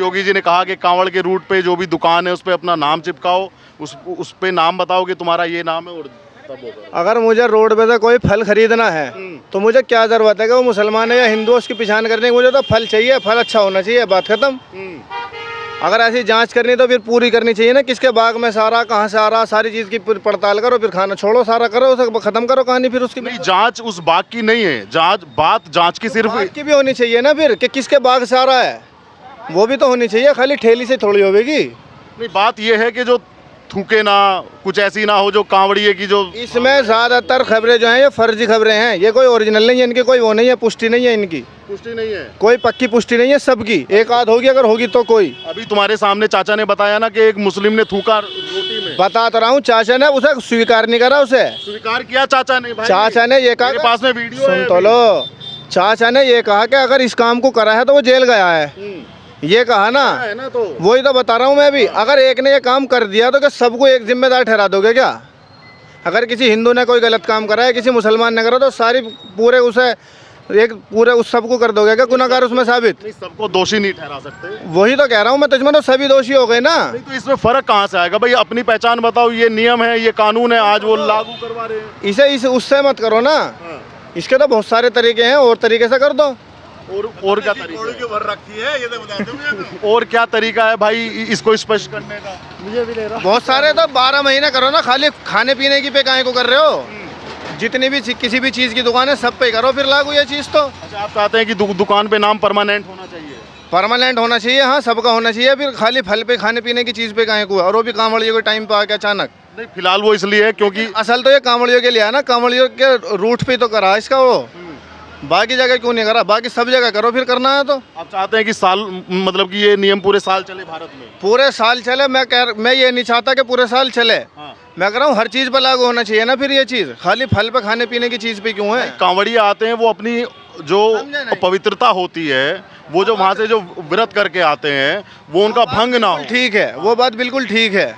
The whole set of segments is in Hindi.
योगी जी ने कहा कि कांवड़ के रूट पे जो भी दुकान है उस पे अपना नाम चिपकाओ, उस पे नाम बताओ कि तुम्हारा ये नाम है और तब होगा। अगर मुझे रोड पे से कोई फल खरीदना है तो मुझे क्या जरूरत है कि वो मुसलमान है या हिंदू, उसकी पहचान करने की? मुझे तो फल चाहिए, फल अच्छा होना चाहिए, बात खत्म। अगर ऐसी जांच करनी तो फिर पूरी करनी चाहिए ना, किसके बाग में सारा, कहाँ से आ रहा, सारी चीज़ की पड़ताल करो, फिर खाना छोड़ो, सारा करो, उसे खत्म करो कहानी। फिर उसकी नहीं, जांच उस बाग की नहीं है, जांच की सिर्फ बाग की भी होनी चाहिए ना फिर, कि किसके बाग से आ रहा है, वो भी तो होनी चाहिए, खाली ठेली से थोड़ी होगी। नहीं, बात यह है कि जो थूके ना, कुछ ऐसी ना हो जो कांवड़िए की जो इसमें ज़्यादातर खबरें जो हैं ये फर्जी खबरें हैं, ये कोई ओरिजिनल नहीं है, इनकी कोई वो नहीं है, पुष्टि नहीं है, इनकी पुष्टि नहीं है, कोई पक्की पुष्टि नहीं है, सबकी एक आध होगी, अगर होगी तो कोई। अभी तुम्हारे सामने चाचा ने बताया ना कि एक मुस्लिम ने थूका रोटी में। बता तो रहा हूँ, चाचा ने उसे स्वीकार नहीं करा, उसे स्वीकार किया चाचा ने भाई। चाचा ने ये कहा, मेरे पास में वीडियो है, सुन तो लो, चाचा ने ये कहा कि अगर इस काम को करा है तो वो जेल गया है, ये कहा ना, है ना, तो वही तो बता रहा हूँ मैं भी। अगर एक ने ये काम कर दिया तो क्या सबको एक जिम्मेदार ठहरा दोगे क्या? अगर किसी हिंदू ने कोई गलत काम करा है, किसी मुसलमान ने करा, तो सारी पूरे उसे एक पूरे उस सबको कर दोगे क्या गुनाहगार उसमें साबित? नहीं, सबको दोषी नहीं ठहरा सकते। वही तो कह रहा हूँ मैं, तो इसमें तो सभी दोषी हो गए ना। नहीं, तो इसमें फर्क कहाँ से आएगा भाई? अपनी पहचान बताओ, ये नियम है, ये कानून है, आज वो लागू करवा रहे हैं। इसे उससे मत करो ना, इसके तो बहुत सारे तरीके हैं, और तरीके से कर दो। और क्या तरीका है? ये तो बता दो। और क्या तरीका है भाई इसको स्पष्ट करने का? मुझे भी ले रहा। बहुत सारे तो 12 महीने करो ना, खाली खाने पीने की पे काहे को कर रहे हो? जितनी भी किसी भी चीज़ की दुकान है सब पे करो फिर लागू ये चीज़ तो। अच्छा, आप चाहते हैं कि दुकान पे नाम परमानेंट होना चाहिए? परमानेंट होना चाहिए, हाँ, सबका होना चाहिए। फिर खाली फल पे, खाने पीने की चीज़ पे काहे को? और वो भी कांवड़ियों के टाइम पे आके अचानक। नहीं, फिलहाल वो इसलिए है क्योंकि असल तो ये कांवड़ियों के लिए है ना, कांवड़ियों के रूट पे तो करा इसका, वो बाकी जगह क्यों नहीं करा? बाकी सब जगह करो फिर करना है तो। आप चाहते हैं कि साल, मतलब कि ये नियम पूरे साल चले भारत में? पूरे साल चले। मैं ये नहीं चाहता कि पूरे साल चले। मैं कह रहा हूँ हर चीज़ पर लागू होना चाहिए ना फिर ये चीज़, खाली फल पे, खाने पीने की चीज़ पे क्यों है? कांवड़िया आते हैं, वो अपनी जो पवित्रता होती है, वो जो वहाँ से जो व्रत करके आते हैं, वो उनका भंग ना हो। ठीक है, वो बात बिल्कुल ठीक है,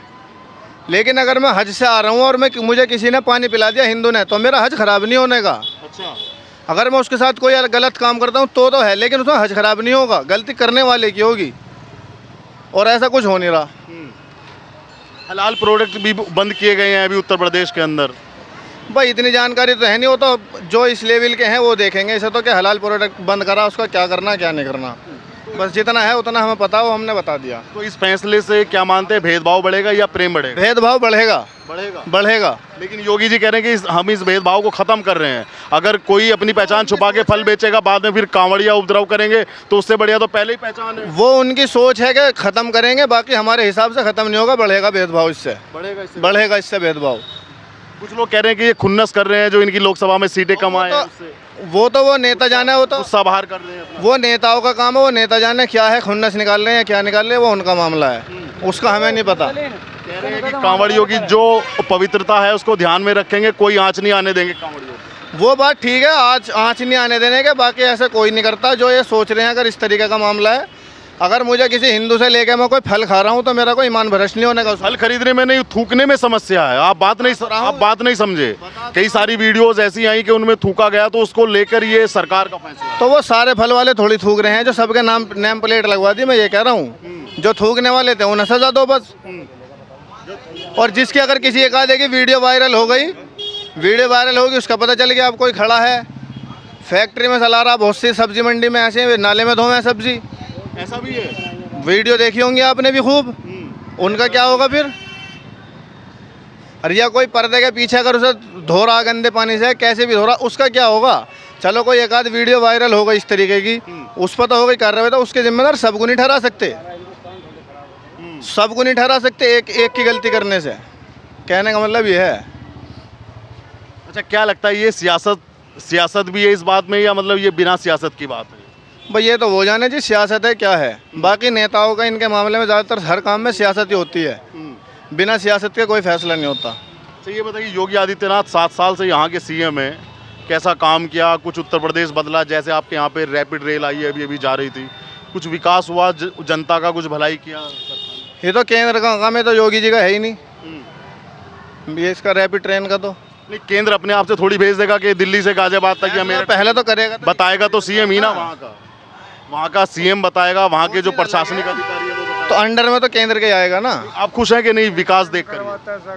लेकिन अगर मैं हज से आ रहा हूँ और मुझे किसी ने पानी पिला दिया हिंदू ने, तो मेरा हज खराब नहीं होने का। अच्छा, अगर मैं उसके साथ कोई गलत काम करता हूँ तो है, लेकिन उसमें हज खराब नहीं होगा, गलती करने वाले की होगी, और ऐसा कुछ हो नहीं रहा। हलाल प्रोडक्ट भी बंद किए गए हैं अभी उत्तर प्रदेश के अंदर। भाई इतनी जानकारी तो है नहीं, वो तो जो इस लेवल के हैं वो देखेंगे। इसे तो क्या हलाल प्रोडक्ट बंद करा, उसका क्या करना क्या नहीं करना, बस जितना है उतना हमें पता हो, हमने बता दिया। तो इस फैसले से क्या मानते हैं, भेदभाव बढ़ेगा या प्रेम बढ़ेगा? भेदभाव बढ़ेगा। बढ़ेगा, बढ़ेगा। लेकिन योगी जी कह रहे हैं कि हम इस भेदभाव को खत्म कर रहे हैं। अगर कोई अपनी पहचान छुपा के फल बेचेगा, बाद में फिर कांवड़िया उपद्रव करेंगे, तो उससे बढ़िया तो पहले ही पहचान है। वो उनकी सोच है कि खत्म करेंगे, बाकी हमारे हिसाब से खत्म नहीं होगा, बढ़ेगा भेदभाव, इससे बढ़ेगा इससे भेदभाव। कुछ लोग कह रहे हैं कि ये खुन्नस कर रहे हैं, जो इनकी लोकसभा में सीटें कम आए हैं, वो नेता जाने, वो तो गुस्सा बाहर कर रहे हैं अपना। वो नेताओं का काम है, वो नेता जाने क्या है, खुन्नस निकाल रहे हैं क्या निकाल रहे हैं, वो उनका मामला है, उसका हमें नहीं पता। कह रहे हैं कि कांवड़ियों की जो पवित्रता है उसको ध्यान में रखेंगे, कोई आंच नहीं आने देंगे कांवड़ियों को। वो बात ठीक है, आँच नहीं आने देने के, बाकी ऐसा कोई नहीं करता जो ये सोच रहे हैं। अगर इस तरीके का मामला है, अगर मुझे किसी हिंदू से लेके मैं कोई फल खा रहा हूँ तो मेरा कोई ईमान भ्रष्ट नहीं होने का। फल खरीदने में नहीं, थूकने में समस्या है। आप बात नहीं समझे। कई सारी वीडियोस ऐसी आई कि उनमें थूका गया, तो उसको लेकर ये सरकार का फैसला। तो वो सारे फल वाले थोड़ी थूक रहे हैं, जो सबके नेम प्लेट लगवा दी। मैं ये कह रहा हूँ, जो थूकने वाले थे उन्हें सजा दो बस। और जिसकी अगर किसी एक आधे की वीडियो वायरल होगी, उसका पता चल गया अब कोई खड़ा है फैक्ट्री में चला रहा, बहुत सी सब्जी मंडी में ऐसे नाले में धोए सब्जी, ऐसा भी है। वीडियो देखी होंगी आपने भी खूब। उनका क्या होगा फिर? अरे या कोई पर्दे के पीछे अगर उसे धो रहा गंदे पानी से, कैसे भी धो रहा, उसका क्या होगा? चलो कोई एक आध वीडियो वायरल होगा इस तरीके की, उस पर तो हो गई कार्रवाई, तो उसके जिम्मेदार सबको नहीं ठहरा सकते, सबको नहीं ठहरा सकते एक की गलती करने से। कहने का मतलब ये है। अच्छा, क्या लगता है ये सियासत भी है इस बात में, या मतलब ये बिना सियासत की बात है? भाई ये तो वो जाने जी सियासत है क्या है। बाकी नेताओं का इनके मामले में ज़्यादातर हर काम में सियासत ही होती है, बिना सियासत के कोई फैसला नहीं होता। तो ये बताइए, योगी आदित्यनाथ 7 साल से यहाँ के सीएम हैं, कैसा काम किया? कुछ उत्तर प्रदेश बदला, जैसे आपके यहाँ पे रैपिड रेल आई है, अभी जा रही थी, कुछ विकास हुआ, जनता का कुछ भलाई किया? ये तो केंद्र का काम है, तो योगी जी का है ही नहीं। ये इसका रैपिड ट्रेन का तो नहीं, केंद्र अपने आप से थोड़ी भेज देगा कि दिल्ली से गाजियाबाद तक, या मेरे पहले तो करेगा, बताएगा तो सीएम ही ना वहाँ का। वहाँ का सीएम बताएगा, वहाँ के जो प्रशासनिक अधिकारी है वो बताएगा। तो अंडर में तो केंद्र के आएगा ना। आप खुश हैं कि नहीं विकास देख कर?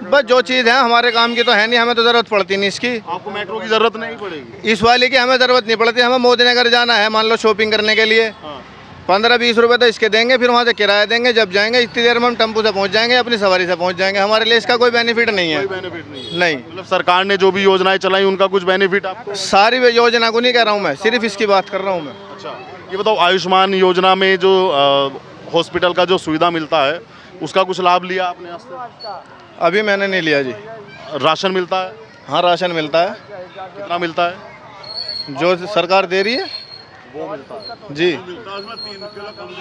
बस जो चीज़ है हमारे काम की तो है नहीं, हमें तो ज़रूरत पड़ती नहीं इसकी। आपको मेट्रो की जरूरत नहीं पड़ेगी? इस वाले की हमें ज़रूरत नहीं पड़ती। हमें मोदी नगर जाना है, मान लो शॉपिंग करने के लिए, हाँ। 15-20 रुपए तो इसके देंगे, फिर वहाँ से किराया देंगे। जब जाएंगे इतनी देर में हम टेम्पो से पहुँच जाएंगे, अपनी सवारी से पहुँच जाएंगे। हमारे लिए इसका कोई बेनिफिट नहीं है। कोई बेनिफिट नहीं है। नहीं, मतलब सरकार ने जो भी योजनाएं चलाई उनका कुछ बेनिफिट आपको? सारी योजना को नहीं कह रहा हूँ मैं, सिर्फ इसकी बात कर रहा हूँ मैं। अच्छा, ये बताओ आयुष्मान योजना में जो हॉस्पिटल का जो सुविधा मिलता है उसका कुछ लाभ लिया आपने आज तक? अभी मैंने नहीं लिया जी। राशन मिलता है? हाँ, राशन मिलता है, कितना मिलता है? जो सरकार दे रही है वो मिलता है जी।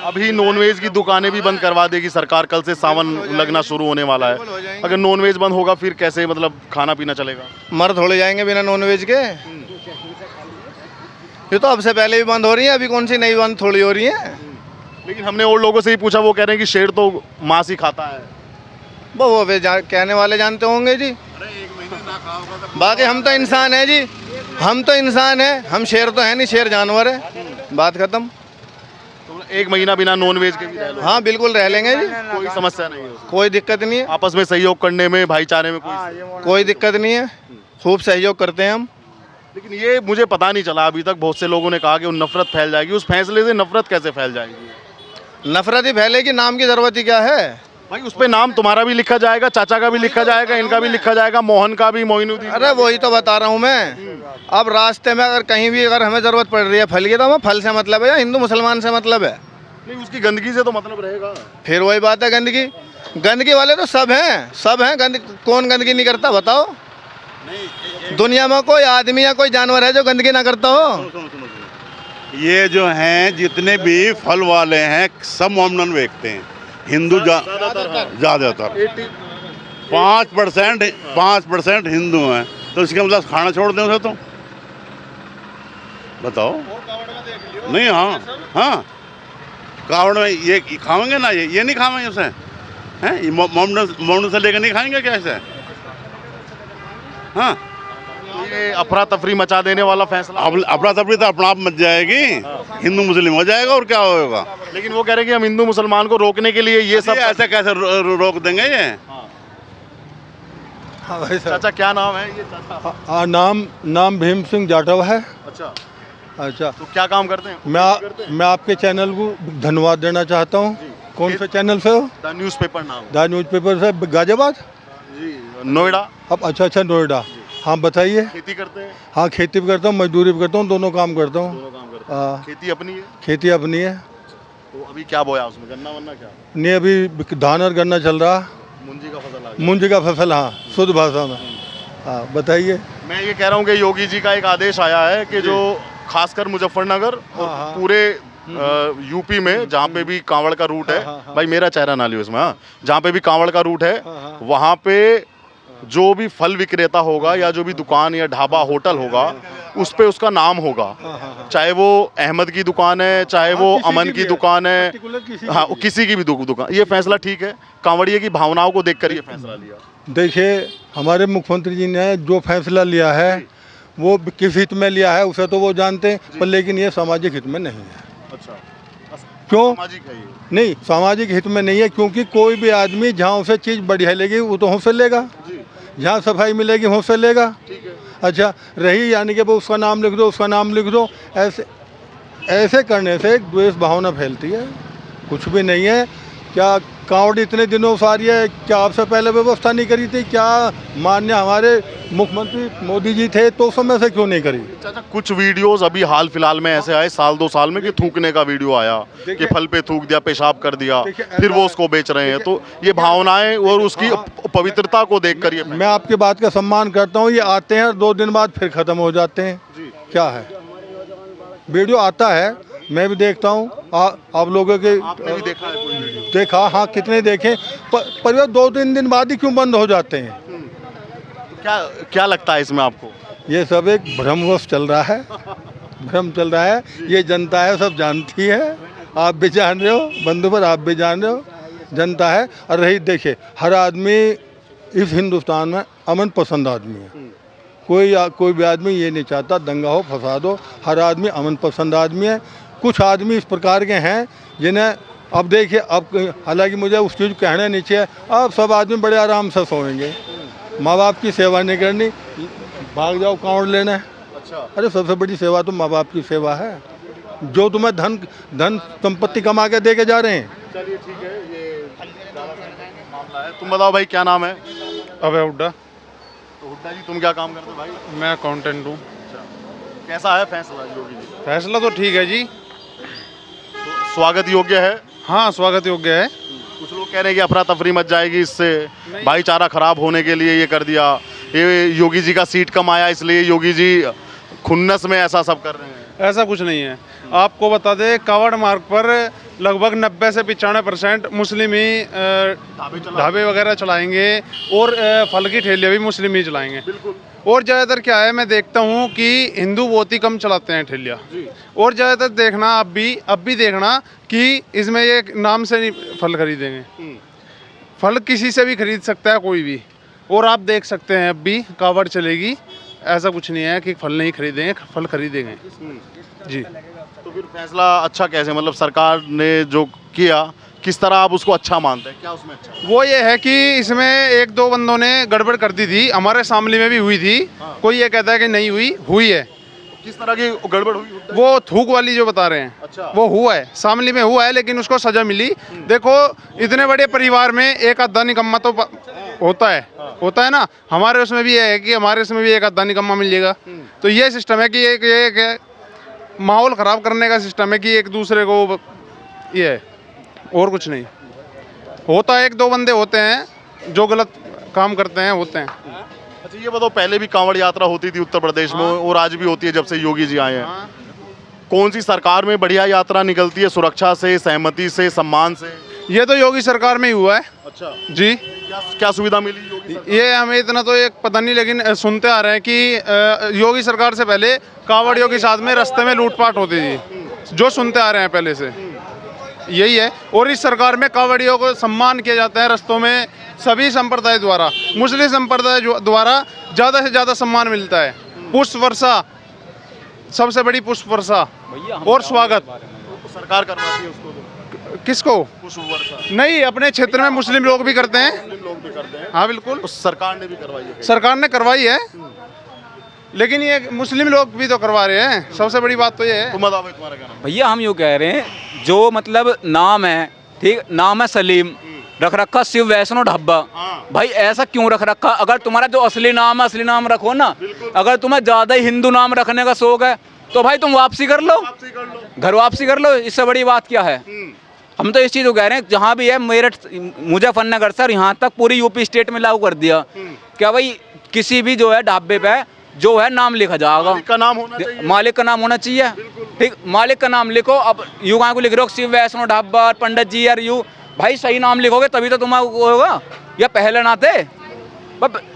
अभी नॉनवेज की दुकानें भी बंद करवा देगी सरकार, कल से सावन लगना शुरू होने वाला है। अगर नॉनवेज बंद होगा फिर कैसे मतलब खाना पीना चलेगा? मर थोड़े जाएंगे बिना नॉनवेज के। ये तो अब से पहले भी बंद हो रही है, अभी कौन सी नई बंद थोड़ी हो रही है। लेकिन हमने और लोगों से ही पूछा, वो कह रहे हैं कि शेर तो मांस ही खाता है। वो कहने वाले जानते होंगे जी। बाकी हम तो इंसान है जी, हम तो इंसान है, हम शेर तो है नहीं, शेर जानवर है। बात खत्म। तो एक महीना बिना नॉनवेज के भी रह लो? हाँ बिल्कुल रह लेंगे जी, कोई समस्या नहीं है उसमें? कोई दिक्कत नहीं है। आपस में सहयोग करने में, भाईचारे में कोई दिक्कत नहीं है, खूब सहयोग करते हैं हम। लेकिन ये मुझे पता नहीं चला अभी तक, बहुत से लोगों ने कहा कि वो नफरत फैल जाएगी। उस फैसले से नफरत कैसे फैल जाएगी? नफरत ही फैलेगी, नाम की जरूरत ही क्या है भाई? उस पे नाम तुम्हारा भी लिखा जाएगा, चाचा का भी लिखा जाएगा, इनका भी लिखा जाएगा, मोहन का भी, मोइनुद्दीन। अरे वही तो बता रहा हूँ मैं। अब रास्ते में अगर कहीं भी अगर हमें जरूरत पड़ रही है फल की, तो हमें फल से मतलब है या हिंदू मुसलमान से मतलब है? नहीं, उसकी गंदगी से तो मतलब रहेगा। फिर वही बात है, गंदगी। गंदगी वाले तो सब हैं, सब हैं। कौन गंदगी नहीं करता बताओ? दुनिया में कोई आदमी या कोई जानवर है जो गंदगी ना करता हो? ये जो हैं जितने भी फल वाले हैं सब मोमडन बेचते हैं। हिंदू ज़्यादातर 5% हिंदू हैं, तो इसके मतलब खाना छोड़ दें उसे? तो बताओ। नहीं, हाँ हाँ, कावड़ में ये खाएंगे ना, ये नहीं खाएंगे उसे? हैं, ये मोमडन से लेकर नहीं खाएंगे क्या इसे? हाँ, ये अफरा तफरी मचा देने वाला फैसला। अब अफरा तफरी तो अपना आप मच जाएगी, हिंदू मुस्लिम हो जाएगा और क्या होगा। लेकिन वो कह रहे हैं कि हम हिंदू मुसलमान को रोकने के लिए ये सब ऐसे कैसे रोक देंगे ये? हाँ भाई साहब। चाचा क्या नाम है ये चाचा? नाम भीम सिंह जाटव है। अच्छा, अच्छा, तो क्या काम करते हैं? मैं आपके चैनल को धन्यवाद देना चाहता हूँ। कौन से चैनल से हो? द न्यूज़पेपर नाम। द न्यूज़पेपर से, गाजियाबाद जी, नोएडा। अब अच्छा, नोएडा। हाँ बताइए। खेती करते हैं? हाँ, खेती भी करता हूँ, मजदूरी भी करता हूँ, दोनों काम करता हूँ। दोनों काम करते हैं। खेती अपनी है? खेती अपनी है। तो अभी क्या बोया उसमें, गन्ना वन्ना क्या? नहीं, अभी धान और गन्ना चल रहा। मुंजी का फसल आ गया। मुंजी का फसल, हाँ, शुद्ध भाषा में। हाँ बताइए। मैं ये कह रहा हूँ कि योगी जी का एक आदेश आया है कि जो खासकर मुजफ्फरनगर और हाँ। पूरे यूपी में जहाँ पे भी कांवड़ का रूट है, भाई मेरा चेहरा ना लियो इसमें, हाँ, जहाँ पे भी कांवड़ का रूट है वहाँ पे जो भी फल विक्रेता होगा या जो भी दुकान या ढाबा होटल होगा उस पे उसका नाम होगा। चाहे वो अहमद की दुकान है, चाहे वो अमन की दुकान है, हाँ किसी की भी दुकान। ये फैसला ठीक है? कांवड़िये की भावनाओं को देखकर ये फैसला लिया? देखिए, हमारे मुख्यमंत्री जी ने जो फैसला लिया है वो किस हित में लिया है उसे तो वो जानते हैं, पर लेकिन ये सामाजिक हित में नहीं है। अच्छा, क्यों? सामाजिक है ये? नहीं, सामाजिक हित में नहीं है, क्योंकि कोई भी आदमी जहाँ उसे चीज़ बढ़िया लेगी वो तो हमसे लेगा, जहाँ सफाई मिलेगी हमसे लेगा। ठीक है। अच्छा, रही यानी कि वो उसका नाम लिख दो, उसका नाम लिख दो, ऐसे करने से एक द्वेष भावना फैलती है, कुछ भी नहीं है। क्या कांवड़ इतने दिनों से आ रही है, क्या आपसे पहले व्यवस्था नहीं करी थी? क्या माननीय हमारे मुख्यमंत्री मोदी जी थे तो उस समय से क्यों नहीं करी? चाचा, कुछ वीडियोस अभी हाल फिलहाल में ऐसे आए, साल 2 साल में, कि थूकने का वीडियो आया कि फल पे थूक दिया, पेशाब कर दिया, फिर वो उसको बेच रहे हैं। तो ये भावनाएं और उसकी पवित्रता को देखकर ये मैं आपकी बात का सम्मान करता हूँ। ये आते हैं और 2 दिन बाद फिर ख़त्म हो जाते हैं। क्या है, वीडियो आता है, मैं भी देखता हूँ। आप लोगों के आपने भी देखा है कोई वीडियो? देखा, हाँ, कितने देखे, पर 2-3 दिन बाद ही क्यों बंद हो जाते हैं? क्या लगता है इसमें आपको? ये सब एक भ्रमवश चल रहा है, भ्रम चल रहा है। ये जनता है, सब जानती है, आप भी जान रहे हो, बंधु पर आप भी जान रहे हो, जनता है। और रही, देखिए, हर आदमी इस हिंदुस्तान में अमन पसंद आदमी है। कोई भी आदमी ये नहीं चाहता दंगा हो, फसाद हो। हर आदमी अमन पसंद आदमी है। कुछ आदमी इस प्रकार के हैं जिन्हें अब देखिए, अब हालांकि मुझे उस चीज़ कहना नहीं चाहिए, अब सब आदमी बड़े आराम से सोएंगे, माँ बाप की सेवा नहीं करनी, भाग जाओ कांवड़ लेना है। अच्छा, अरे सबसे बड़ी सेवा तो माँ बाप की सेवा है, जो तुम्हें धन संपत्ति कमा के दे के जा रहे हैं। चलिए ठीक है, ये मामला है। तुम बताओ भाई, क्या नाम है? अबे हुड्डा। तो हुड्डा जी, तुम क्या काम करते हो भाई? मैं अकाउंटेंट हूँ। कैसा है फैसला योगी जी? फैसला तो ठीक है जी, तो स्वागत योग्य है। हाँ स्वागत योग्य है। कुछ लोग कह रहे हैं कि अफरा तफरी मच जाएगी इससे, भाईचारा खराब होने के लिए ये कर दिया, ये योगी जी का सीट कम आया इसलिए योगी जी खुन्नस में ऐसा सब कर रहे हैं। ऐसा कुछ नहीं है। आपको बता दें, कावड़ मार्ग पर लगभग 90 से 95% मुस्लिम ही ढाबे वगैरह चलाएंगे और फल की ठेलियाँ भी मुस्लिम ही चलाएंगे। और ज़्यादातर क्या है, मैं देखता हूँ कि हिंदू बहुत ही कम चलाते हैं ठेलियाँ। और ज़्यादातर देखना अब भी देखना कि इसमें ये नाम से नहीं फल खरीदेंगे। फल किसी से भी खरीद सकता है कोई भी। और आप देख सकते हैं अब भी कावड़ चलेगी, ऐसा कुछ नहीं है कि फल नहीं खरीदेंगे, फल खरीदेंगे जी। तो फिर फैसला अच्छा कैसे, मतलब सरकार ने जो किया किस तरह आप उसको अच्छा मानते हैं? क्या उसमें अच्छा है? वो ये है कि इसमें एक दो बंदों ने गड़बड़ कर दी थी, हमारे शामली में भी हुई थी। कोई ये कहता है कि नहीं हुई है। किस तरह की गड़बड़ हुई? वो थूक वाली जो बता रहे हैं, अच्छा। वो हुआ है, शामली में हुआ है, लेकिन उसको सजा मिली। देखो, इतने बड़े परिवार में एक आधा निकम्मा तो होता है ना। हमारे उसमें भी है कि हमारे उसमें भी एक आधा निकम्मा मिल जाएगा। तो ये सिस्टम है कि एक माहौल ख़राब करने का सिस्टम है कि एक दूसरे को, ये है और कुछ नहीं होता। एक दो बंदे होते हैं जो गलत काम करते हैं, होते हैं। अच्छा, ये बताओ, पहले भी कांवड़ यात्रा होती थी उत्तर प्रदेश में और आज भी होती है जब से योगी जी आए हैं। कौन सी सरकार में बढ़िया यात्रा निकलती है, सुरक्षा से, सहमति से, सम्मान से? ये तो योगी सरकार में ही हुआ है। अच्छा जी। क्या सुविधा मिली योगी सरकार? ये हमें इतना तो एक पता नहीं, लेकिन सुनते आ रहे हैं कि योगी सरकार से पहले कांवड़ियों के साथ में रास्ते में लूटपाट होती थी, जो सुनते आ रहे हैं पहले से, यही है। और इस सरकार में कांवड़ियों को सम्मान किया जाता है रास्तों में, सभी संप्रदाय द्वारा, मुस्लिम संप्रदाय द्वारा ज़्यादा से ज़्यादा सम्मान मिलता है। पुष्प वर्षा, सबसे बड़ी पुष्प वर्षा और स्वागत। तो सरकार करवाती है उसको? किसको? पुष्प वर्षा नहीं, अपने क्षेत्र में मुस्लिम लोग भी करते हैं। मुस्लिम लोग भी करते हैं। हाँ बिल्कुल, तो सरकार ने भी करवाई है? सरकार ने करवाई है, लेकिन ये मुस्लिम लोग भी तो करवा रहे हैं। सबसे बड़ी बात तो ये है। तुम बताओ भाई, तुम्हारा क्या नाम? भैया हम यूँ कह रहे हैं, जो मतलब नाम है, ठीक, नाम है सलीम, रख रखा शिव वैष्णो ढाबा। भाई ऐसा क्यों रख रखा? अगर तुम्हारा जो असली नाम है, असली नाम रखो ना। अगर तुम्हें ज़्यादा ही हिंदू नाम रखने का शौक है तो भाई तुम वापसी कर लो, घर वापसी कर लो। इससे बड़ी बात क्या है? हम तो इस चीज़ को कह रहे हैं, जहाँ भी है, मेरठ, मुजफ्फरनगर से यहाँ तक पूरी यूपी स्टेट में लागू कर दिया। क्या भाई किसी भी जो है ढाबे पे जो है नाम लिखा जाएगा, मालिक का नाम होना चाहिए। मालिक का नाम होना चाहिए। ठीक, मालिक का नाम लिखो। अब यू कहाँ को लिख रहे हो, शिव वैष्णो ढाबा, पंडित जी यार, यू भाई सही नाम लिखोगे तभी तो तुम्हारा वो होगा। या पहले ना थे,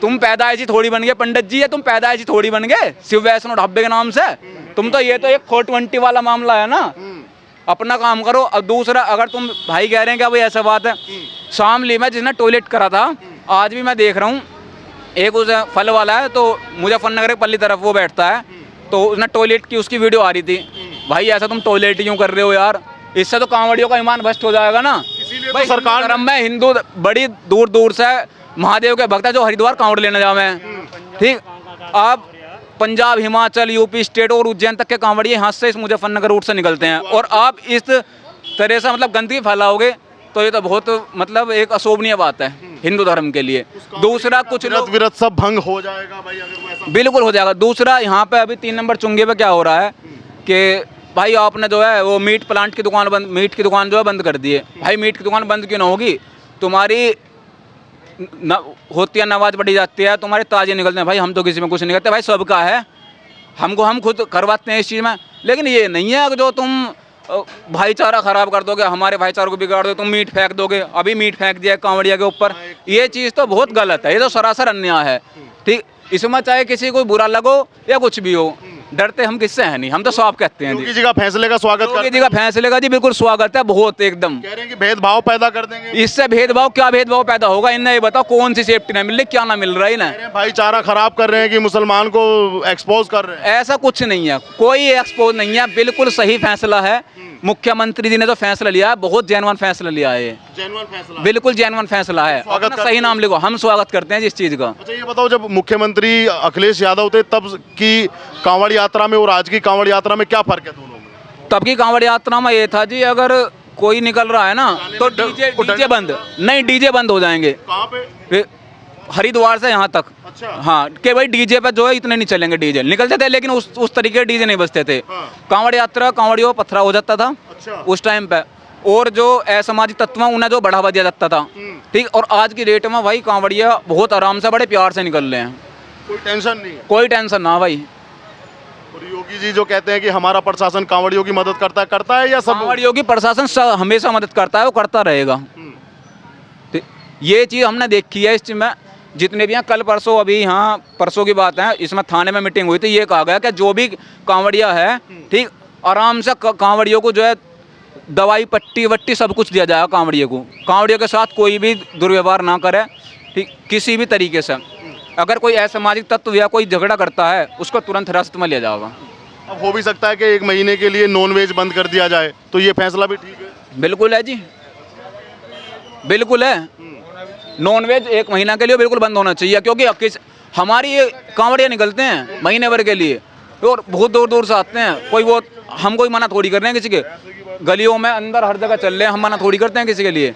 तुम पैदाइशी थोड़ी बन गए पंडित जी, या तुम पैदाइशी थोड़ी बन गए शिव वैष्णो ढाबे के नाम से। तुम तो, ये तो एक 420 वाला मामला है ना। अपना काम करो। अब दूसरा, अगर तुम भाई कह रहे हैं क्या भाई ऐसा बात है, शामली में जिसने टॉयलेट करा था, आज भी मैं देख रहा हूँ, एक उस फल वाला है तो मुजफ्फरनगर पल्ली तरफ वो बैठता है, तो उसने टॉयलेट की उसकी वीडियो आ रही थी। भाई ऐसा तुम टॉयलेट क्यों कर रहे हो यार? इससे तो कांवड़ियों का ईमान भ्रष्ट हो जाएगा ना। भाई सरकार धर्म में हिंदू बड़ी दूर दूर से महादेव के भक्त है जो हरिद्वार कांवड़ लेने जावे। ठीक, आप पंजाब, हिमाचल, यूपी स्टेट और उज्जैन तक के कांवड़िए यहाँ से इस मुजफ्फरनगर रूट से निकलते हैं, और आप इस तरह से मतलब गंदगी फैलाओगे तो ये तो बहुत मतलब एक अशोभनीय बात है हिंदू धर्म के लिए। दूसरा, कुछ लोग विरत सब भंग हो जाएगा भाई अगर वो ऐसा। बिल्कुल हो जाएगा। दूसरा, यहाँ पे अभी 3 नंबर चुंगे पे क्या हो रहा है कि भाई आपने जो है वो मीट प्लांट की दुकान बंद, मीट की दुकान जो है बंद कर दी है। भाई मीट की दुकान बंद क्यों ना होगी? तुम्हारी होती है, नमाज पढ़ी जाती है, तुम्हारे ताजे निकलते हैं। भाई हम तो किसी में कुछ नहीं करते, भाई सबका है, हम खुद करवाते हैं इस चीज़ में। लेकिन ये नहीं है कि जो तुम भाईचारा खराब कर दोगे, हमारे भाईचारे को बिगाड़ दो, तुम मीट फेंक दोगे। अभी मीट फेंक दिया कांवड़िया के ऊपर, ये चीज़ तो बहुत गलत है, ये तो सरासर अन्याय है। ठीक, इसमें चाहे किसी को बुरा लगो या कुछ भी हो, डरते हम किससे हैं नहीं, हम तो साफ कहते हैं योगी जी। जी का फैसले का स्वागत योगी करते जी का फैसले का जी बिल्कुल स्वागत है, बहुत एकदम। कह रहे हैं कि भेदभाव पैदा कर देंगे। इससे भेदभाव, क्या भेदभाव पैदा होगा? इन्हें ये बताओ कौन सी सेफ्टी ना मिल रही, क्या ना मिल रहा है इन्हें? कह रहे हैं भाईचारा खराब कर रहे हैं कि मुसलमान को एक्सपोज कर रहे हैं। ऐसा कुछ नहीं है, कोई एक्सपोज नहीं है, बिल्कुल सही फैसला है। मुख्यमंत्री जी ने जो फैसला लिया है बहुत जेन्युइन फैसला लिया है, ये जेन्युइन फैसला। बिल्कुल जेन्युइन फैसला है। स्वागत अपना करते सही हैं। नाम लिखो, हम स्वागत करते हैं जिस चीज का। अच्छा ये बताओ, जब मुख्यमंत्री अखिलेश यादव थे तब की कांवड़ यात्रा में और आज की कांवड़ यात्रा में क्या फर्क है दोनों में? तब की कांवड़ यात्रा में ये था जी, अगर कोई निकल रहा है ना तो डीजे बंद नहीं, डीजे बंद हो जाएंगे। कहाँ पे? वे हरिद्वार से यहाँ तक। अच्छा। हाँ, कि भाई डीजे पे जो है इतने नहीं चलेंगे, डीजे निकलते थे लेकिन उस तरीके के डीजे नहीं बजते थे। हाँ। कांवड़ यात्रा कांवड़ियों पथरा हो जाता था अच्छा। उस टाइम पे, और जो असामाजिक तत्व हैं उन्हें जो बढ़ावा दिया जाता था। ठीक, और आज की डेट में भाई कांवड़िया बहुत आराम से बड़े प्यार से निकल रहे हैं, कोई टेंशन नहीं है। कोई टेंशन ना भाई। और योगी जी जो कहते हैं कि हमारा प्रशासन कांवड़ियों की मदद करता है या सब? कांवड़ियों की प्रशासन हमेशा मदद करता है, वो करता रहेगा। तो ये चीज़ हमने देखी है इस चीज़ में, जितने भी हैं कल परसों, अभी यहाँ परसों की बात है, इसमें थाने में मीटिंग हुई थी, ये कहा गया कि जो भी कांवड़िया है ठीक, आराम से कांवड़ियों को जो है दवाई पट्टी वट्टी सब कुछ दिया जाएगा कांवड़ियों को। कांवड़ियों के साथ कोई भी दुर्व्यवहार ना करे, ठीक, किसी भी तरीके से। अगर कोई असामाजिक तत्व या कोई झगड़ा करता है उसको तुरंत हिरासत में लिया जाएगा। अब हो भी सकता है कि 1 महीने के लिए नॉनवेज बंद कर दिया जाए, तो ये फैसला भी ठीक है? बिल्कुल है जी, बिल्कुल है। नॉनवेज 1 महीना के लिए बिल्कुल बंद होना चाहिए, क्योंकि हमारी ये कांवड़िया निकलते हैं महीने भर के लिए और बहुत दूर दूर से आते हैं। कोई वो हम कोई मना थोड़ी कर रहे हैं किसी के, गलियों में अंदर हर जगह चल रहे हैं, हम मना थोड़ी करते हैं किसी के लिए।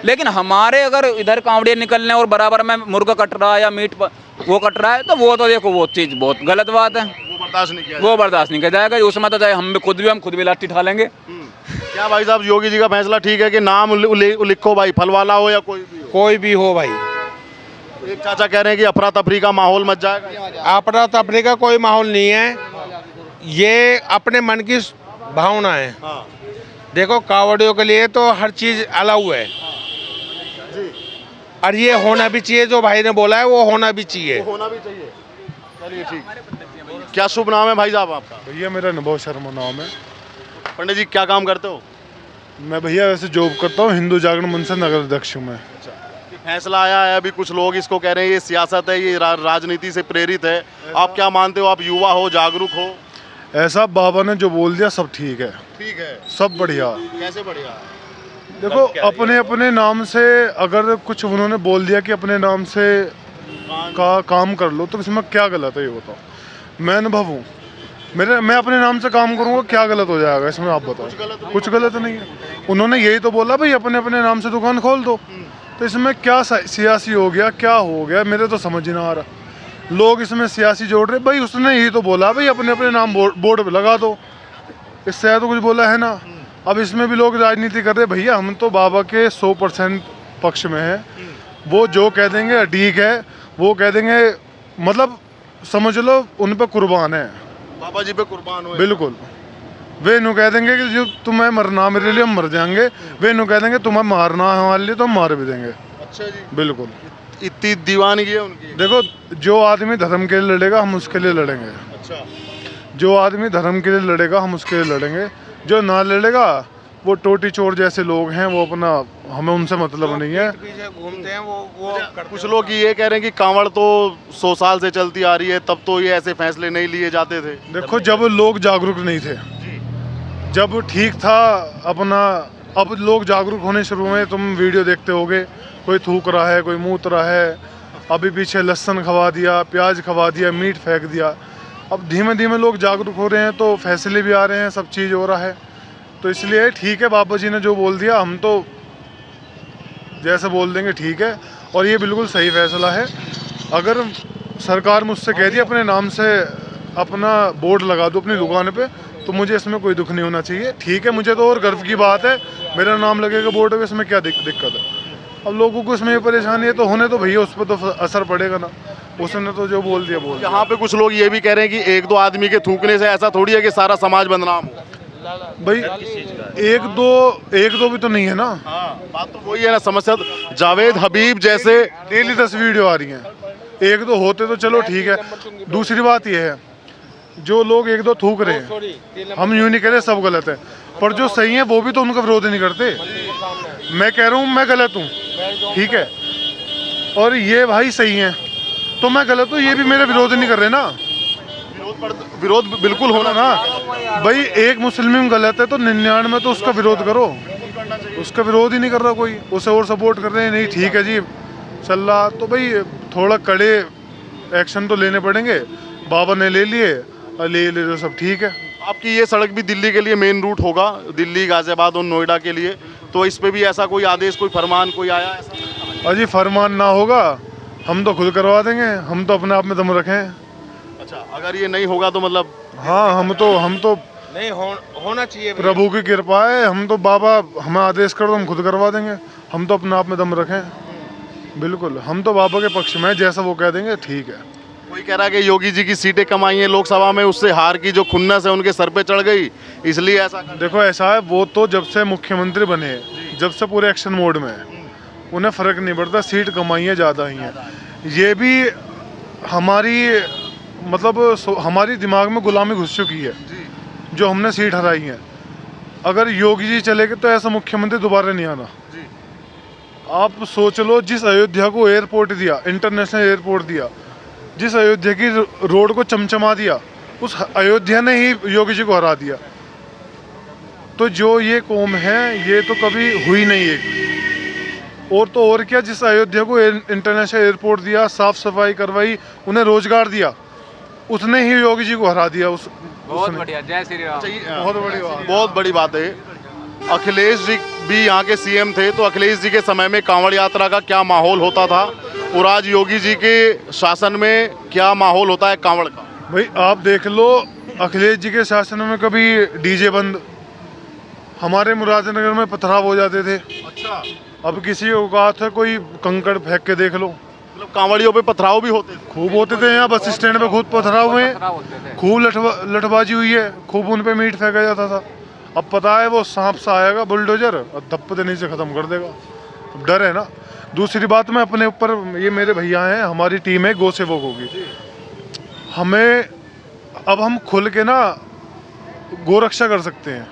लेकिन हमारे अगर इधर कांवड़िया निकलने और बराबर में मुर्गा कट रहा है या मीट वो कट रहा है, तो वो तो देखो वो चीज़ बहुत गलत बात है, वो बर्दाश्त नहीं किया वो बर्दाश्त नहीं किया जाएगा। उसमें तो चाहे हम खुद भी लाठी ठा लेंगे। क्या भाई साहब, योगी जी का फैसला ठीक है कि नाम लिखो भाई, फलवाला हो या कोई भी हो? भाई एक चाचा कह रहे हैं कि अफरा तफरी का माहौल मच जाएगा। अपना तपने का कोई माहौल नहीं है, ये अपने मन की भावना है। हाँ। देखो कांवड़ियों के लिए तो हर चीज़ अलाउ है, और ये होना भी चाहिए, जो भाई ने बोला है वो होना भी चाहिए। होना भी चाहिए। चलिए ठीक। क्या शुभ नाम है भाई साहब आपका? भैया मेरा अनुभव शर्मा नाम है। पंडित जी क्या काम करते हो? मैं भैया वैसे जॉब करता हूँ हिंदू जागरण मंच नगर अध्यक्ष हूँ मैं। फैसला आया है, अभी कुछ लोग इसको कह रहे हैं ये सियासत है, ये राजनीति से प्रेरित है। आप क्या मानते हो? आप युवा हो, जागरूक हो? ऐसा बाबा ने जो बोल दिया सब ठीक है, ठीक है, सब बढ़िया। कैसे बढ़िया? देखो अपने अपने नाम से अगर कुछ उन्होंने बोल दिया कि अपने नाम से काम कर लो, तो इसमें क्या गलत है ये बताओ? मैं अनुभव हूँ, मैं अपने नाम से काम करूँगा, क्या गलत हो जाएगा इसमें आप बताओ? कुछ गलत नहीं है। उन्होंने यही तो बोला भाई अपने अपने नाम से दुकान खोल दो, तो इसमें क्या सियासी हो गया, क्या हो गया? मेरे तो समझ ही ना आ रहा। लोग इसमें सियासी जोड़ रहे, भाई उसने यही तो बोला भाई अपने अपने नाम बोर्ड पे लगा दो, इससे तो कुछ बोला है ना। अब इसमें भी लोग राजनीति कर रहे। भैया हम तो बाबा के 100% पक्ष में है, वो जो कह देंगे ठीक है, वो कह देंगे, मतलब समझ लो उन पे कुर्बान है, बाबा जी पे कुर्बान हुए। बिल्कुल। वे नु कह देंगे कि जो तुम्हें मरना मेरे लिए हम मर जाएंगे, वे नु कह देंगे तुम्हें मारना है हमारे लिए तो हम मार भी देंगे। अच्छा जी, बिल्कुल। इतनी दीवानगी है उनकी। देखो जो आदमी धर्म के लिए लड़ेगा हम उसके लिए लड़ेंगे। अच्छा। जो आदमी धर्म के लिए लड़ेगा हम उसके लिए लड़ेंगे, जो ना लड़ेगा वो टोटी चोर जैसे लोग हैं, वो अपना, हमें उनसे मतलब नहीं है। पीछे घूमते हैं वो कुछ लोग ये कह रहे हैं कि कांवड़ तो 100 साल से चलती आ रही है, तब तो ये ऐसे फैसले नहीं लिए जाते थे। देखो जब लोग जागरूक नहीं थे, जब ठीक था अपना, अब लोग जागरूक होने शुरू हुए। तुम वीडियो देखते होगे, कोई थूक रहा है, कोई मूत रहा है, अभी पीछे लहसुन खवा दिया, प्याज खवा दिया, मीट फेंक दिया। अब धीमे धीमे लोग जागरूक हो रहे हैं, तो फैसले भी आ रहे हैं, सब चीज़ हो रहा है। तो इसलिए ठीक है, बाबा जी ने जो बोल दिया हम तो जैसे बोल देंगे ठीक है, और ये बिल्कुल सही फैसला है। अगर सरकार मुझसे कह दी अपने नाम से अपना बोर्ड लगा दो अपनी दुकान पे, तो मुझे इसमें कोई दुख नहीं होना चाहिए। ठीक है, मुझे तो और गर्व की बात है, मेरा नाम लगेगा बोर्ड पे, इसमें क्या दिक्कत है? अब लोगों को इसमें ये परेशानी है, तो होने तो भैया उस पर तो असर पड़ेगा ना। उसने तो जो बोल दिया बोल। यहाँ पे कुछ लोग ये भी कह रहे हैं कि 1-2 आदमी के थूकने से ऐसा थोड़ी है कि सारा समाज बदनाम हो। भाई एक दो भी तो नहीं है ना। हाँ, बात तो वही है ना, समस्या। जावेद हबीब जैसे डेली 10 वीडियो आ रही हैं, 1-2 होते तो चलो ठीक है। दूसरी बात यह है, जो लोग एक दो थूक रहे हैं, हम यूँ नहीं कह रहे सब गलत है, पर जो सही है वो भी तो उनका विरोध नहीं करते। मैं कह रहा हूँ मैं गलत हूँ, ठीक है, और ये भाई सही है, तो मैं गलत हूँ, ये भी मेरा विरोध नहीं कर रहे ना। विरोध बिल्कुल होना ना भाई, एक मुस्लिम गलत है तो 99 तो उसका विरोध करो, उसका विरोध ही नहीं कर रहा कोई, उसे और सपोर्ट कर रहे हैं, नहीं ठीक है जी चल रहा, तो भाई थोड़ा कड़े एक्शन तो लेने पड़ेंगे। बाबा ने ले लिए, ले तो सब ठीक है। आपकी ये सड़क भी दिल्ली के लिए मेन रूट होगा, दिल्ली, गाजियाबाद और नोएडा के लिए, तो इस पे भी ऐसा कोई आदेश, कोई फरमान कोई आया ऐसा? अजी फरमान ना होगा हम तो खुद करवा देंगे, हम तो अपने आप में दम रखें। अच्छा, अगर ये नहीं होगा तो मतलब? हाँ, हम तो नहीं होना चाहिए। प्रभु की कृपा है, हम तो बाबा हमें आदेश कर दो हम खुद करवा देंगे, हम तो अपने आप में दम रखें। बिल्कुल, हम तो बाबा के पक्ष में, जैसा वो कह देंगे ठीक है। कोई कह रहा है कि योगी जी की सीटें कम आई हैं लोकसभा में, उससे हार की जो खुन्नस है उनके सर पे चढ़ गई, इसलिए ऐसा कर... देखो ऐसा है, वो तो जब से मुख्यमंत्री बने, जब से पूरे एक्शन मोड में है, उन्हें फर्क नहीं पड़ता, सीट कम आई है ज़्यादा ही है। ये भी हमारी मतलब हमारी दिमाग में गुलामी घुस चुकी है, जो हमने सीट हराई है। अगर योगी जी चले गए तो ऐसा मुख्यमंत्री दोबारा नहीं आना। आप सोच लो, जिस अयोध्या को एयरपोर्ट दिया, इंटरनेशनल एयरपोर्ट दिया, जिस अयोध्या की रोड को चमचमा दिया, उस अयोध्या ने ही योगी जी को हरा दिया। तो जो ये कौम है ये तो कभी हुई नहीं है। और तो और क्या, जिस अयोध्या को इंटरनेशनल एयरपोर्ट दिया, साफ सफाई करवाई, उन्हें रोजगार दिया, उसने ही योगी जी को हरा दिया। बहुत बढ़िया, जय श्री राम। बहुत बड़ी बात है। अखिलेश जी भी यहाँ के सीएम थे, तो अखिलेश जी के समय में कांवड़ यात्रा का क्या माहौल होता था और आज योगी जी के शासन में क्या माहौल होता है कांवड़ का? भाई आप देख लो, अखिलेश जी के शासन में कभी डीजे बंद, हमारे मुरादनगर में पथराव हो जाते थे। अच्छा, अब किसी को कहा था कोई कंकड़ फेंक के देख लो, मतलब कांवड़ियों पे पथराव भी होते थे? खूब होते थे। यहाँ बस स्टैंड पे खूब पथराव हुए, खूब लठबाजी हुई है, खूब उन पे मीट फेंका जाता था। अब पता है वो सांप सा आएगा बुलडोजर और धप्प देने से ख़त्म कर देगा, अब डर है ना। दूसरी बात, मैं अपने ऊपर, ये मेरे भैया हैं, हमारी टीम है गौ सेवक होगी, हमें अब हम खुल के ना गौ रक्षा कर सकते हैं।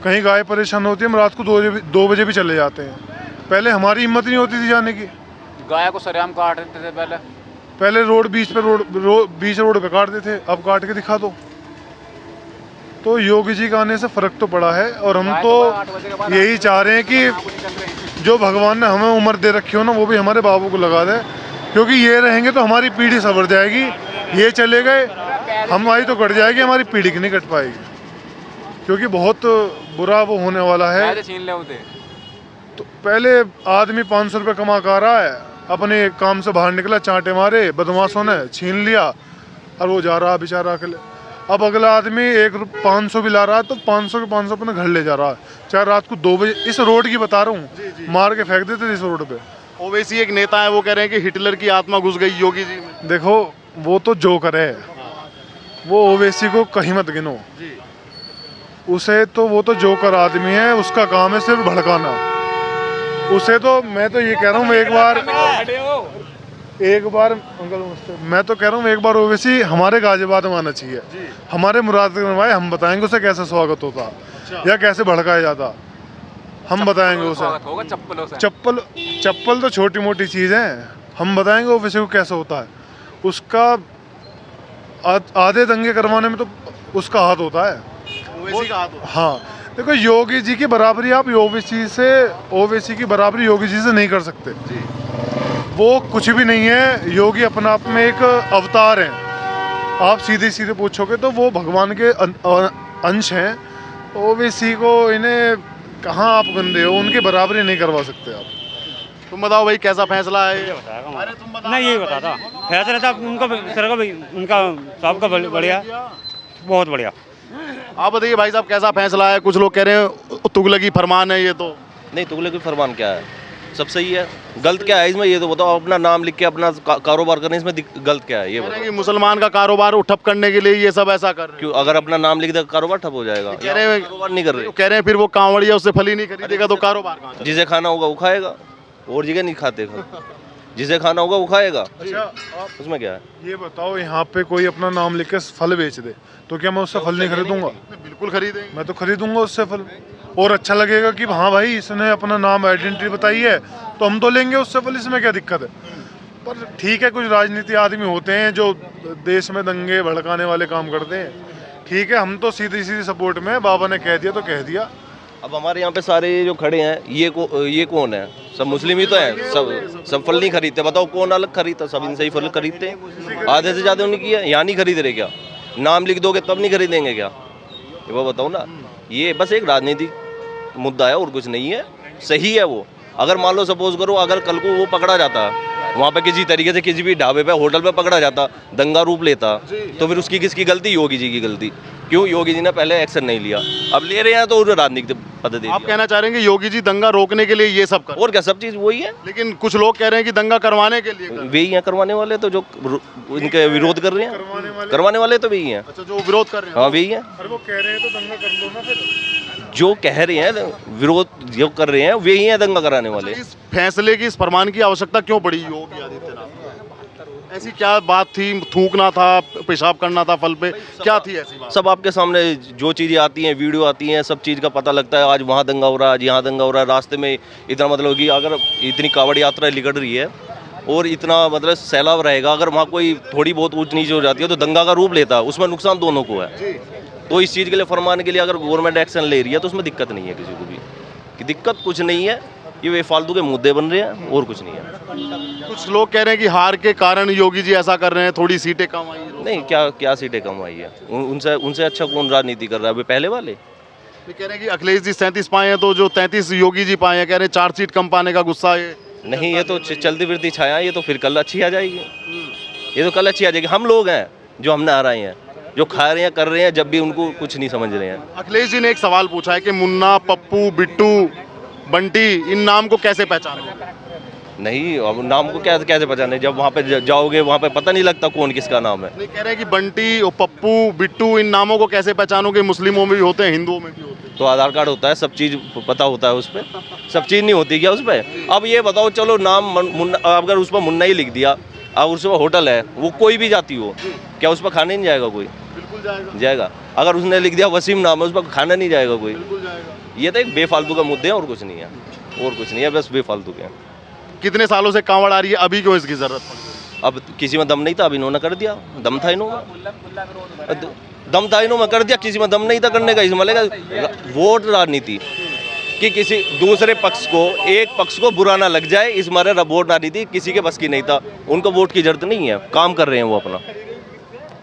कहीं गाय परेशान होती है, हम रात को 2 बजे भी चले जाते हैं। पहले हमारी हिम्मत नहीं होती थी जाने की, गाय को सरेआम काट देते थे पहले रोड बीच रोड पे काटते थे, अब काट के दिखा दो। तो योगी जी का आने से फर्क तो पड़ा है, और हम तो यही चाह रहे हैं कि जो भगवान ने हमें उम्र दे रखी हो ना, वो भी हमारे बाबू को लगा दे, क्योंकि ये रहेंगे तो हमारी पीढ़ी सवर जाएगी। ये चले गए, हमारी तो कट जाएगी, हमारी पीढ़ी की नहीं कट पाएगी, क्योंकि बहुत बुरा वो होने वाला है। छीन ले उसे। तो पहले आदमी 500 रुपये कमा कर रहा है, अपने काम से बाहर निकला, चांटे मारे बदमाशों ने, छीन लिया, और वो जा रहा बेचारा अकेले। अब अगला आदमी 500 भी ला रहा है तो 500 के 500 अपने घर ले जा रहा है, चाहे रात को 2 बजे। इस रोड की बता रहा हूँ, मार के फेंक देते थे इस रोड पे। ओवैसी एक नेता है, वो कह रहे हैं कि हिटलर की आत्मा घुस गई योगी जी में। देखो वो तो जोकर है, वो ओवैसी को कहीं मत गिनो, उसे तो, वो तो जोकर आदमी है, उसका काम है सिर्फ भड़काना। उसे तो मैं तो ये कह रहा हूँ, एक बार अंकल, मैं तो कह रहा हूँ एक बार ओवैसी हमारे गाजियाबाद में आना चाहिए, हमारे मुरादनगर में आए, हम बताएंगे उसे कैसे स्वागत होता या कैसे भड़काया जाता, हम बताएंगे उसे। चप्पल तो छोटी मोटी चीज़ है, हम बताएंगे ओवैसी को कैसे होता है। उसका आधे दंगे करवाने में तो उसका हाथ होता है, ओवैसी का हाथ होता है। हाँ, देखो योगी जी की बराबरी आप ओवैसी की बराबरी योगी जी से नहीं कर सकते। वो कुछ भी नहीं है, योगी अपने आप में एक अवतार हैं। आप सीधे सीधे पूछोगे तो वो भगवान के अंश हैं। ओवैसी को, इन्हें कहाँ आप गंदे हो, उनकी बराबरी नहीं करवा सकते आप। तुम बताओ भाई कैसा फैसला है? अरे तुम बता। नहीं, यही बता था फैसला था उनका, उनका सबका बढ़िया, बहुत बढ़िया। आप बताइए भाई साहब कैसा फैसला है? कुछ लोग कह रहे हैं तुगलकी फरमान है ये तो। नहीं, तुगलकी फरमान क्या है, सब सही है। गलत क्या है इसमें ये तो बताओ। अपना नाम लिख के अपना कारोबार करने इसमें गलत क्या है ये बताओ। कि मुसलमान का कारोबार ठप करने के लिए ये सब ऐसा कर रहे हैं। क्यों? अगर अपना नाम लिख दे कारोबार ठप हो जाएगा। कह रहे हैं कारोबार नहीं कर रहे, कह रहे हैं फिर वो कांवड़िया उससे फली नहीं खरीदेगा तो कारोबार कहाँ चलेगा? जिसे खाना होगा वो खाएगा, और जगह नहीं खाते। जिसे खाना होगा वो खाएगा, अच्छा आप उसमें क्या है। ये बताओ, यहाँ पे कोई अपना नाम लिख के फल बेच दे तो क्या मैं उससे फल नहीं खरीदूंगा? बिल्कुल खरीदेंगे। मैं तो खरीदूंगा उससे फल, और अच्छा लगेगा कि हाँ भाई इसने अपना नाम आइडेंटिटी बताई है तो हम तो लेंगे उससे फल, इसमें क्या दिक्कत है। पर ठीक है, कुछ राजनीति आदमी होते हैं जो देश में दंगे भड़काने वाले काम करते हैं, ठीक है, हम तो सीधी सीधी सपोर्ट में, बाबा ने कह दिया तो कह दिया। अब हमारे यहाँ पे सारे जो खड़े हैं ये कौन है? सब मुस्लिम ही तो हैं, सब फल नहीं खरीदते। बताओ कौन अलग खरीदता? सब इनसे ही फल खरीदते हैं, आधे से ज़्यादा उन्हें किया। यहाँ नहीं खरीद रहे क्या? नाम लिख दोगे तब नहीं खरीदेंगे क्या? ये वो बताओ ना, ये बस एक राजनीतिक मुद्दा है और कुछ नहीं है। सही है वो, अगर मान लो सपोज करो अगर कल को वो पकड़ा जाता वहाँ पे किसी तरीके से किसी भी ढाबे पे होटल पे पकड़ा जाता, दंगा रूप लेता, तो फिर उसकी किसकी गलती? योगी जी की गलती। क्यों योगी जी ने पहले एक्शन नहीं लिया? अब ले रहे हैं तो उन्हें राजनीतिक पद दे दिया। आप कहना चाह रहे हैं कि योगी जी दंगा रोकने के लिए ये सब कर, और क्या, सब चीज़ वही है। लेकिन कुछ लोग कह रहे हैं कि दंगा करवाने के लिए कर। वही हैं करवाने वाले, तो जो इनके विरोध कर रहे हैं करवाने वाले तो वही हैं। अच्छा, जो विरोध कर रहे हैं। हाँ वही हैं, अरे वो कह रहे हैं तो दंगा कर लो ना फिर। जो कह रहे हैं विरोध जो कर रहे हैं वही हैं दंगा कराने वाले। इस फैसले की, इस फरमान की आवश्यकता क्यों पड़ी योगी आदित्यनाथ? ऐसी क्या बात थी? थूकना था, पेशाब करना था फल पे, क्या थी ऐसी बात? सब आपके सामने जो चीज़ें आती हैं, वीडियो आती हैं, सब चीज़ का पता लगता है। आज वहाँ दंगा हो रहा है, आज यहाँ दंगा हो रहा है। रास्ते में इतना मतलब कि अगर इतनी कावड़ यात्रा निकल रही है और इतना मतलब सैलाब रहेगा, अगर वहाँ कोई थोड़ी बहुत ऊंच नीच हो जाती है तो दंगा का रूप लेता है, उसमें नुकसान दोनों को है। तो इस चीज़ के लिए फरमान के लिए अगर गवर्नमेंट एक्शन ले रही है तो उसमें दिक्कत नहीं है किसी को भी, कि दिक्कत कुछ नहीं है। ये बेफालतू के मुद्दे बन रहे हैं और कुछ नहीं है। कुछ लोग कह रहे हैं कि हार के कारण योगी जी ऐसा कर रहे हैं, थोड़ी सीटें कम आई हैं। नहीं, क्या सीटें कम आई है? उनसे अच्छा कौन राजनीति कर रहा है? अभी पहले वाले ये कह रहे हैं कि अखिलेश जी 37 पाए हैं तो जो 33 योगी जी पाए हैं, कह रहे हैं 4 सीट कम पाने का गुस्सा है। नहीं, ये तो चलती फिरती छाया, ये तो फिर कल अच्छी आ जाएगी। ये तो कल अच्छी आ जाएगी। हम लोग हैं जो हमने हराए हैं, जो खा रहे हैं कर रहे हैं, जब भी उनको कुछ नहीं समझ रहे हैं। अखिलेश जी ने एक सवाल पूछा है कि मुन्ना, पप्पू, बिट्टू, बंटी, इन नाम को कैसे पहचानोगे? नहीं, अब नाम को कैसे पहचाने? जब वहाँ पे जाओगे वहाँ पे पता नहीं लगता कौन किसका नाम है। नहीं, कह रहे हैं कि बंटी और पप्पू, बिट्टू, इन नामों को कैसे पहचानोगे? मुस्लिमों में भी होते हैं, हिंदुओं में भी होते हैं। तो आधार कार्ड होता है, सब चीज़ पता होता है उस पर। सब चीज़ नहीं होती क्या उस पर? अब ये बताओ, चलो नाम मुन्ना, अगर उस पर मुन्ना ही लिख दिया और उस पर होटल है, वो कोई भी जाती हो, क्या उस पर खाने नहीं जाएगा कोई? बिल्कुल जाएगा। अगर उसने लिख दिया वसीम नाम है, उस पर खाना नहीं जाएगा कोई? बिल्कुल जाएगा। ये तो एक बेफालतू का मुद्दे हैं और कुछ नहीं है, और कुछ नहीं है, बस बेफालतू के हैं। कितने सालों से कांवड़ आ रही है, अभी क्यों इसकी जरूरत पड़ी? अब किसी में दम नहीं था, अब इन्होंने कर दिया। दम था इन्होंने, दम था इन्होंने कर दिया। किसी में दम नहीं था करने का। इसमें लगेगा वोट राजनीति कि किसी दूसरे पक्ष को, एक पक्ष को बुरा ना लग जाए, इस मारे वोट राजनीति किसी के बस की नहीं था। उनको वोट की जरूरत नहीं है, काम कर रहे हैं वो अपना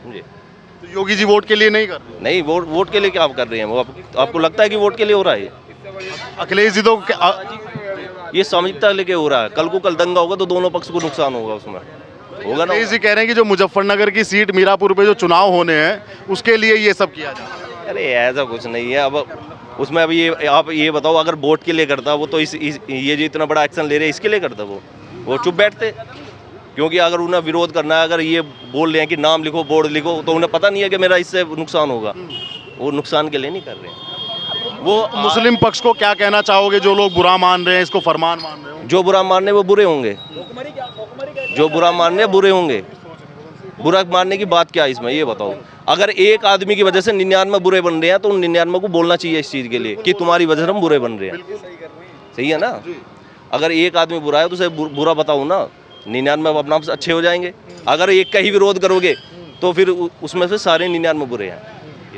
जी। तो योगी जी वोट के लिए नहीं कर रहे? नहीं, वोट के लिए क्या कर रहे हैं वो? आपको लगता है कि वोट के लिए हो रहा है? अखिलेश जी तो ये समझता लेके हो रहा है। कल को दंगा होगा तो दोनों पक्ष को नुकसान होगा, उसमें होगा ना। अखिलेश जी कह रहे हैं कि जो मुजफ्फरनगर की सीट मीरापुर पे जो चुनाव होने हैं उसके लिए ये सब किया जा रहा है। अरे ऐसा कुछ नहीं है। अब उसमें अब ये आप ये बताओ, अगर वोट के लिए करता वो तो ये जो इतना बड़ा एक्शन ले रहे हैं इसके लिए करता वो चुप बैठते। क्योंकि अगर उन्हें विरोध करना है, अगर ये बोल रहे हैं कि नाम लिखो, बोर्ड लिखो, तो उन्हें पता नहीं है कि मेरा इससे नुकसान होगा। वो नुकसान के लिए नहीं कर रहे हैं। वो मुस्लिम पक्ष को क्या कहना चाहोगे जो लोग बुरा मान रहे हैं, इसको फरमान मान रहे हो? जो बुरा मानने वो बुरे होंगे, जो बुरा मानने बुरे होंगे। बुरा मानने की बात क्या है इसमें, ये बताओ। अगर एक आदमी की वजह से 99 बुरे बन रहे हैं तो उन 99 को बोलना चाहिए इस चीज़ के लिए कि तुम्हारी वजह से हम बुरे बन रहे हैं। सही है ना? अगर एक आदमी बुरा है तो उसे बुरा बताओ ना, 99 अपने आप से अच्छे हो जाएंगे। अगर एक का ही विरोध करोगे तो फिर उसमें से सारे 99 बुरे हैं।